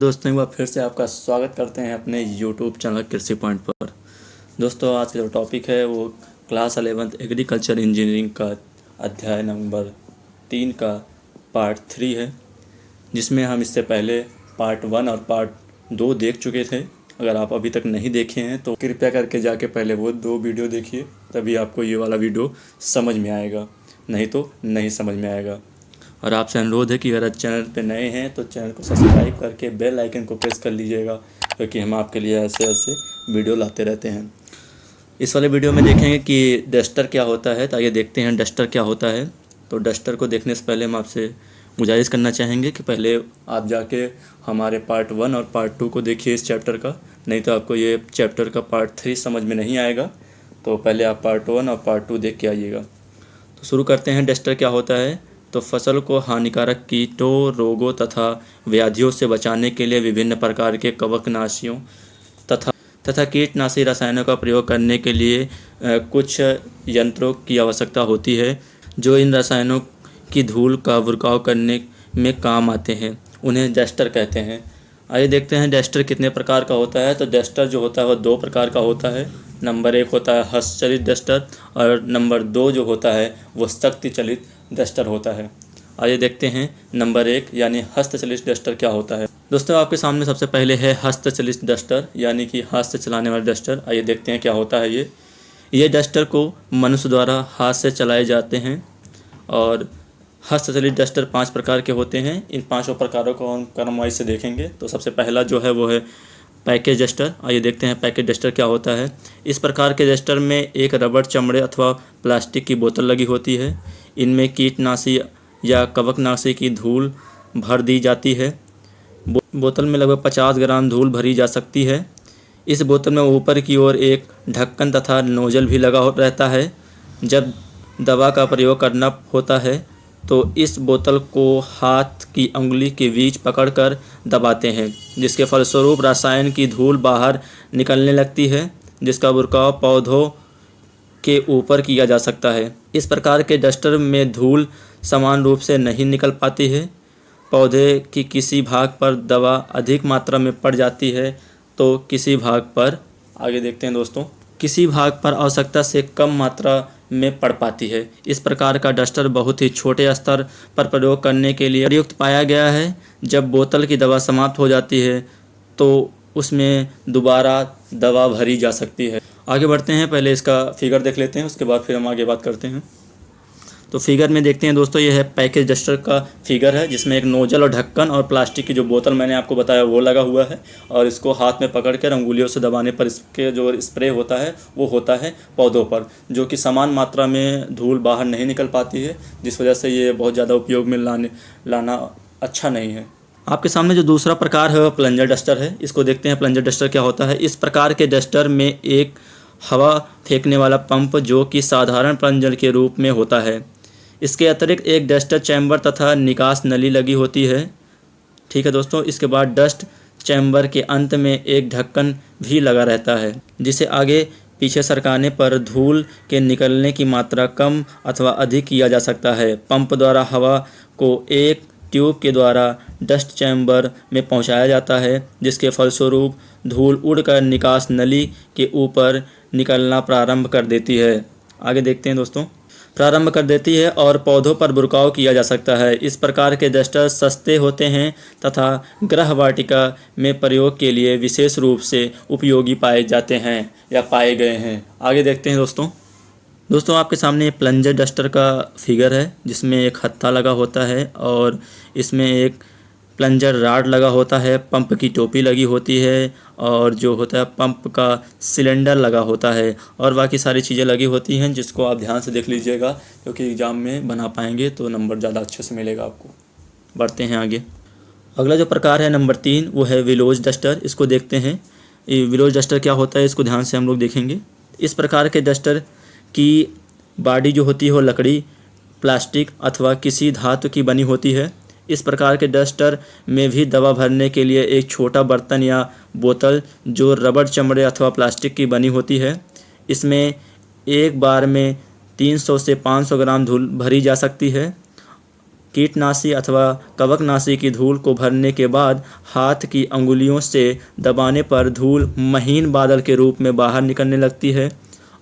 दोस्तों एक बार फिर से आपका स्वागत करते हैं अपने YouTube चैनल कृषि पॉइंट पर। दोस्तों आज का जो टॉपिक है वो क्लास 11th एग्रीकल्चर इंजीनियरिंग का अध्याय नंबर 3 का पार्ट 3 है, जिसमें हम इससे पहले पार्ट 1 और पार्ट 2 देख चुके थे। अगर आप अभी तक नहीं देखे हैं तो कृपया करके जाके पहले वो 2 वीडियो देखिए, तभी आपको ये वाला वीडियो समझ में आएगा, नहीं तो नहीं समझ में आएगा। और आपसे अनुरोध है कि अगर चैनल पे नए हैं तो चैनल को सब्सक्राइब करके बेल आइकन को प्रेस कर लीजिएगा, क्योंकि हम आपके लिए ऐसे ऐसे वीडियो लाते रहते हैं। इस वाले वीडियो में देखेंगे कि डस्टर क्या होता है। तो आइए देखते हैं डस्टर क्या होता है। तो डस्टर को देखने से पहले हम आपसे गुजारिश करना चाहेंगे कि पहले आप जाके हमारे पार्ट 1 और पार्ट 2 को देखिए इस चैप्टर का, नहीं तो आपको ये चैप्टर का पार्ट 3 समझ में नहीं आएगा। तो पहले आप पार्ट 1 और पार्ट 2 देख के आइएगा। तो शुरू करते हैं। डस्टर क्या होता है। तो फसल को हानिकारक कीटों, रोगों तथा व्याधियों से बचाने के लिए विभिन्न प्रकार के कवकनाशियों तथा कीटनाशी रसायनों का प्रयोग करने के लिए कुछ यंत्रों की आवश्यकता होती है, जो इन रसायनों की धूल का बुरकाव करने में काम आते हैं। उन्हें डस्टर कहते हैं। आइए देखते हैं डस्टर कितने प्रकार का होता है। तो डस्टर जो होता है वह 2 प्रकार का होता है। नंबर 1 होता है हस्तचलित डस्टर और नंबर 2 जो होता है वो शक्ति चलित डस्टर होता है। आइए देखते हैं नंबर 1 यानी हस्तचलित डस्टर क्या होता है। दोस्तों आपके सामने सबसे पहले है हस्तचलित डस्टर, यानी कि हाथ से चलाने वाला डस्टर। आइए देखते हैं क्या होता है ये डस्टर को मनुष्य द्वारा हाथ से चलाए जाते हैं। और हस्तचलित डस्टर 5 प्रकार के होते हैं। इन 5 प्रकारों को हम क्रमवाइज से देखेंगे। तो सबसे पहला जो है वो है पैकेज डस्टर। आइए देखते हैं पैकेज डस्टर क्या होता है। इस प्रकार के डस्टर में एक रबड़, चमड़े अथवा प्लास्टिक की बोतल लगी होती है। इनमें कीटनाशी या कवकनाशी की धूल भर दी जाती है। बोतल में लगभग 50 ग्राम धूल भरी जा सकती है। इस बोतल में ऊपर की ओर एक ढक्कन तथा नोजल भी लगा रहता है। जब दवा का प्रयोग करना होता है तो इस बोतल को हाथ की अंगुली के बीच पकड़कर दबाते हैं, जिसके फलस्वरूप रसायन की धूल बाहर निकलने लगती है, जिसका बुरकाव पौधों के ऊपर किया जा सकता है। इस प्रकार के डस्टर में धूल समान रूप से नहीं निकल पाती है। पौधे की किसी भाग पर दवा अधिक मात्रा में पड़ जाती है तो किसी भाग पर, आगे देखते हैं दोस्तों, किसी भाग पर आवश्यकता से कम मात्रा में पड़ पाती है। इस प्रकार का डस्टर बहुत ही छोटे स्तर पर प्रयोग करने के लिए प्रयुक्त पाया गया है। जब बोतल की दवा समाप्त हो जाती है तो उसमें दोबारा दवा भरी जा सकती है। आगे बढ़ते हैं। पहले इसका फिगर देख लेते हैं, उसके बाद फिर हम आगे बात करते हैं। तो फिगर में देखते हैं दोस्तों, यह है पैकेज डस्टर का फिगर है, जिसमें एक नोजल और ढक्कन और प्लास्टिक की जो बोतल मैंने आपको बताया वो लगा हुआ है। और इसको हाथ में पकड़कर अंगुलियों से दबाने पर इसके जो स्प्रे होता है वो होता है पौधों पर, जो कि समान मात्रा में धूल बाहर नहीं निकल पाती है, जिस वजह से ये बहुत ज़्यादा उपयोग में लाना अच्छा नहीं है। आपके सामने जो दूसरा प्रकार है वह प्लंजर डस्टर है। इसको देखते हैं प्लंजर डस्टर क्या होता है। इस प्रकार के डस्टर में एक हवा फेंकने वाला पंप, जो कि साधारण प्लंजर के रूप में होता है। इसके अतिरिक्त एक डस्टर चैम्बर तथा निकास नली लगी होती है। ठीक है दोस्तों। इसके बाद डस्ट चैम्बर के अंत में एक ढक्कन भी लगा रहता है, जिसे आगे पीछे सरकाने पर धूल के निकलने की मात्रा कम अथवा अधिक किया जा सकता है। पंप द्वारा हवा को एक ट्यूब के द्वारा डस्ट चैम्बर में पहुंचाया जाता है, जिसके फलस्वरूप धूल उड़कर निकास नली के ऊपर निकलना प्रारंभ कर देती है। आगे देखते हैं दोस्तों, प्रारंभ कर देती है और पौधों पर बुरकाव किया जा सकता है। इस प्रकार के डस्टर सस्ते होते हैं तथा गृह वाटिका में प्रयोग के लिए विशेष रूप से उपयोगी पाए जाते हैं या पाए गए हैं। आगे देखते हैं दोस्तों आपके सामने प्लंजर डस्टर का फिगर है, जिसमें एक हत्था लगा होता है और इसमें एक प्लंजर राड लगा होता है, पंप की टोपी लगी होती है और जो होता है पंप का सिलेंडर लगा होता है, और बाकी सारी चीज़ें लगी होती हैं, जिसको आप ध्यान से देख लीजिएगा, क्योंकि एग्ज़ाम में बना पाएंगे तो नंबर ज़्यादा अच्छे से मिलेगा आपको। बढ़ते हैं आगे। अगला जो प्रकार है नंबर 3 वो है विलोज डस्टर। इसको देखते हैं। ये विलोज डस्टर क्या होता है, इसको ध्यान से हम लोग देखेंगे। इस प्रकार के डस्टर की बॉडी जो होती है वो लकड़ी, प्लास्टिक अथवा किसी धातु की बनी होती है। इस प्रकार के डस्टर में भी दवा भरने के लिए एक छोटा बर्तन या बोतल जो रबड़, चमड़े अथवा प्लास्टिक की बनी होती है। इसमें एक बार में 300 से 500 ग्राम धूल भरी जा सकती है। कीटनाशी अथवा कवकनाशी की धूल को भरने के बाद हाथ की अंगुलियों से दबाने पर धूल महीन बादल के रूप में बाहर निकलने लगती है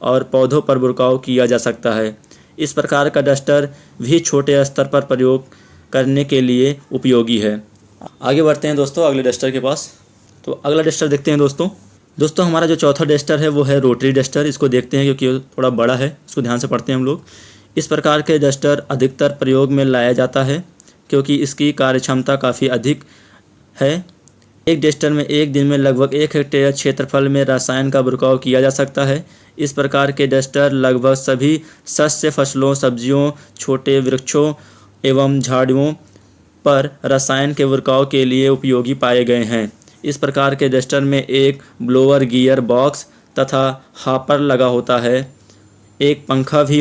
और पौधों पर बुरकाव किया जा सकता है। इस प्रकार का डस्टर भी छोटे स्तर पर प्रयोग करने के लिए उपयोगी है। आगे बढ़ते हैं दोस्तों अगले डस्टर के पास। तो अगला डस्टर देखते हैं दोस्तों हमारा जो चौथा डस्टर है वो है रोटरी डस्टर। इसको देखते हैं क्योंकि थोड़ा बड़ा है, इसको ध्यान से पढ़ते हैं हम लोग। इस प्रकार के डस्टर अधिकतर प्रयोग में लाया जाता है क्योंकि इसकी कार्यक्षमता काफ़ी अधिक है। एक डस्टर में एक दिन में लगभग 1 हेक्टेयर क्षेत्रफल में रसायन का बुरकाव किया जा सकता है। इस प्रकार के डस्टर लगभग सभी सस्य फसलों, सब्जियों, छोटे वृक्षों एवं झाड़ियों पर रसायन के बुरकाव के लिए उपयोगी पाए गए हैं। इस प्रकार के डस्टर में एक ब्लोअर गियर बॉक्स तथा हॉपर लगा होता है। एक पंखा भी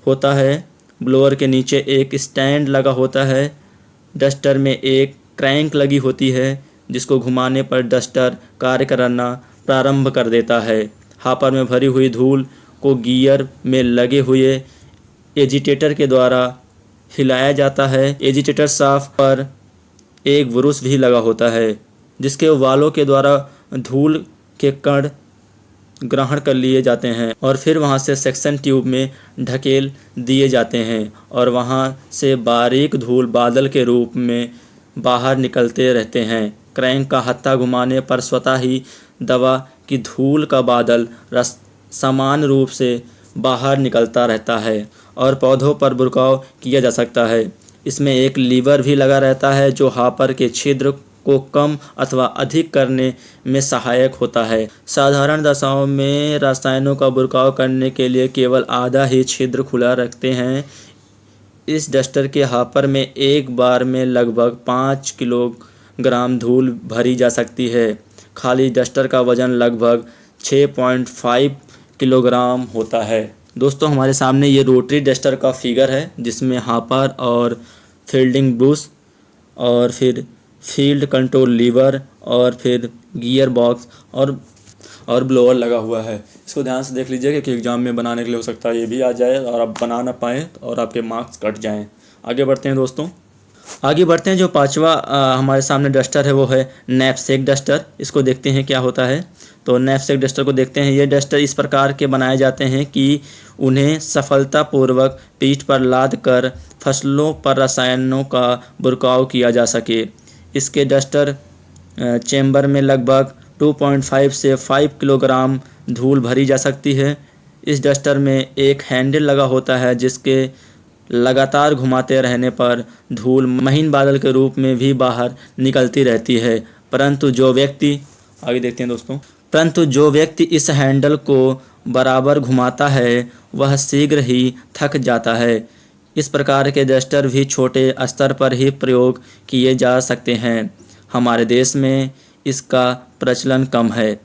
होता है। ब्लोअर के नीचे एक स्टैंड लगा होता है। डस्टर में एक क्रैंक लगी होती है जिसको घुमाने पर डस्टर कार्य करना प्रारंभ कर देता है। हॉपर में भरी हुई धूल को गियर में लगे हुए एजिटेटर के द्वारा हिलाया जाता है। एजिटेटर शाफ्ट पर एक ब्रश भी लगा होता है जिसके वालों के द्वारा धूल के कण ग्रहण कर लिए जाते हैं और फिर वहां से सेक्शन ट्यूब में ढकेल दिए जाते हैं और वहां से बारीक धूल बादल के रूप में बाहर निकलते रहते हैं। क्रैंक का हत्था घुमाने पर स्वतः ही दवा की धूल का बादल समान रूप से बाहर निकलता रहता है और पौधों पर बुरकाव किया जा सकता है। इसमें एक लीवर भी लगा रहता है जो हॉपर के छिद्र को कम अथवा अधिक करने में सहायक होता है। साधारण दशाओं में रसायनों का बुरकाव करने के लिए केवल आधा ही छिद्र खुला रखते हैं। इस डस्टर के हॉपर में एक बार में लगभग 5 किलोग्राम धूल भरी जा सकती है। खाली डस्टर का वजन लगभग 6.5 किलोग्राम होता है। दोस्तों हमारे सामने ये रोटरी डस्टर का फिगर है जिसमें हॉपर और फील्डिंग ब्रश और फिर फील्ड कंट्रोल लीवर और फिर गियर बॉक्स और ब्लोअर लगा हुआ है। इसको ध्यान से देख लीजिए क्योंकि एग्जाम में बनाने के लिए हो सकता है ये भी आ जाए और आप बना ना पाएँ और आपके मार्क्स कट जाएं। आगे बढ़ते हैं दोस्तों। आगे बढ़ते हैं जो पांचवा हमारे सामने डस्टर है वो है नैपसेक डस्टर। इसको देखते हैं क्या होता है। तो नैपसेक डस्टर को देखते हैं। ये डस्टर इस प्रकार के बनाए जाते हैं कि उन्हें सफलतापूर्वक पीठ पर लाद कर फसलों पर रसायनों का बुरकाव किया जा सके। इसके डस्टर चैम्बर में लगभग 2.5 से 5 किलोग्राम धूल भरी जा सकती है। इस डस्टर में एक हैंडल लगा होता है जिसके लगातार घुमाते रहने पर धूल महीन बादल के रूप में भी बाहर निकलती रहती है। परंतु जो व्यक्ति इस हैंडल को बराबर घुमाता है वह शीघ्र ही थक जाता है। इस प्रकार के डस्टर भी छोटे स्तर पर ही प्रयोग किए जा सकते हैं। हमारे देश में इसका प्रचलन कम है।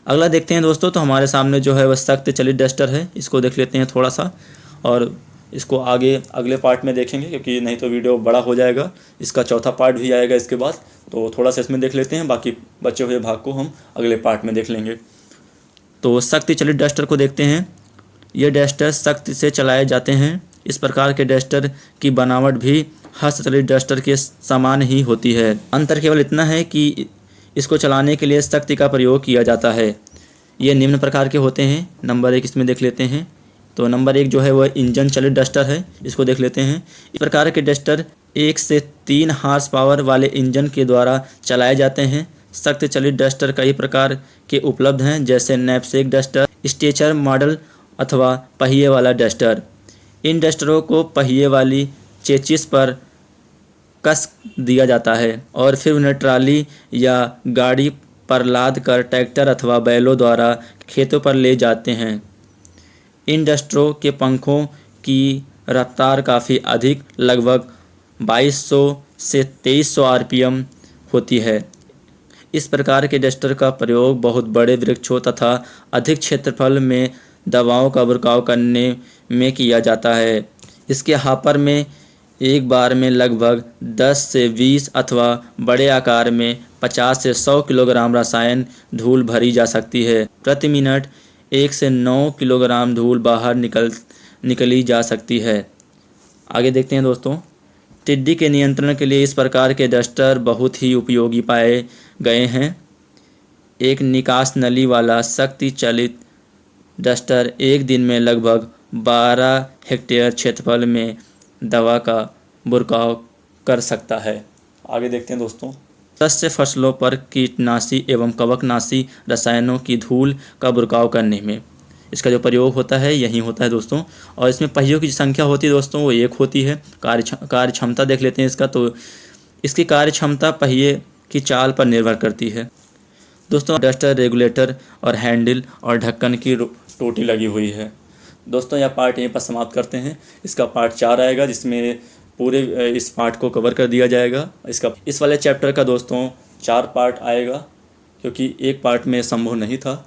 अगला देखते हैं दोस्तों। तो हमारे सामने जो है वह सख्त चलित डस्टर है। इसको देख लेते हैं थोड़ा सा और इसको आगे अगले पार्ट में देखेंगे क्योंकि नहीं तो वीडियो बड़ा हो जाएगा। इसका चौथा पार्ट भी आएगा इसके बाद, तो थोड़ा सा इसमें देख लेते हैं। बाकी बचे हुए भाग को हम अगले पार्ट में देख लेंगे। तो सख्त चलित डस्टर को देखते हैं। ये डस्टर सख्त से चलाए जाते हैं। इस प्रकार के डस्टर की बनावट भी हस्तचलित डस्टर के समान ही होती है। अंतर केवल इतना है कि इसको चलाने के लिए सख्ती का प्रयोग किया जाता है। ये निम्न प्रकार के होते हैं। नंबर 1 इसमें देख लेते हैं। तो नंबर 1 जो है वह इंजन चलित डस्टर है। इसको देख लेते हैं। इस प्रकार के डस्टर 1 से 3 हॉर्स पावर वाले इंजन के द्वारा चलाए जाते हैं। सख्त चलित डस्टर कई प्रकार के उपलब्ध हैं जैसे नैपसेक डस्टर, स्ट्रेचर मॉडल अथवा पहिए वाला डस्टर। इन डस्टरों को पहिए वाली चेचिस पर कस दिया जाता है और फिर उन्हें ट्राली या गाड़ी पर लाद कर ट्रैक्टर अथवा बैलों द्वारा खेतों पर ले जाते हैं। इन डस्टरों के पंखों की रफ्तार काफ़ी अधिक लगभग 2200 से 2300 आरपीएम होती है। इस प्रकार के डस्टर का प्रयोग बहुत बड़े वृक्षों तथा अधिक क्षेत्रफल में दवाओं का बुरकाव करने में किया जाता है। इसके हॉपर में एक बार में लगभग 10 से 20 अथवा बड़े आकार में 50 से 100 किलोग्राम रसायन धूल भरी जा सकती है। प्रति मिनट 1 से 9 किलोग्राम धूल बाहर निकली जा सकती है। आगे देखते हैं दोस्तों। टिड्डी के नियंत्रण के लिए इस प्रकार के डस्टर बहुत ही उपयोगी पाए गए हैं। एक निकास नली वाला शक्ति चालित डस्टर एक दिन में लगभग 12 हेक्टेयर क्षेत्रफल में दवा का बुरकाव कर सकता है। आगे देखते हैं दोस्तों। शस्य फसलों पर कीटनाशी एवं कवकनाशी रसायनों की धूल का बुरकाव करने में इसका जो प्रयोग होता है यही होता है दोस्तों। और इसमें पहियों की जो संख्या होती है दोस्तों वो 1 होती है। कार्य क्षमता देख लेते हैं इसका, तो इसकी कार्य क्षमता पहिए की चाल पर निर्भर करती है दोस्तों। डस्टर रेगुलेटर और हैंडल और ढक्कन की टोटी लगी हुई है दोस्तों। यह पार्ट यहीं पर समाप्त करते हैं। इसका पार्ट 4 आएगा जिसमें पूरे इस पार्ट को कवर कर दिया जाएगा। इस वाले चैप्टर का दोस्तों 4 पार्ट आएगा क्योंकि एक पार्ट में संभव नहीं था।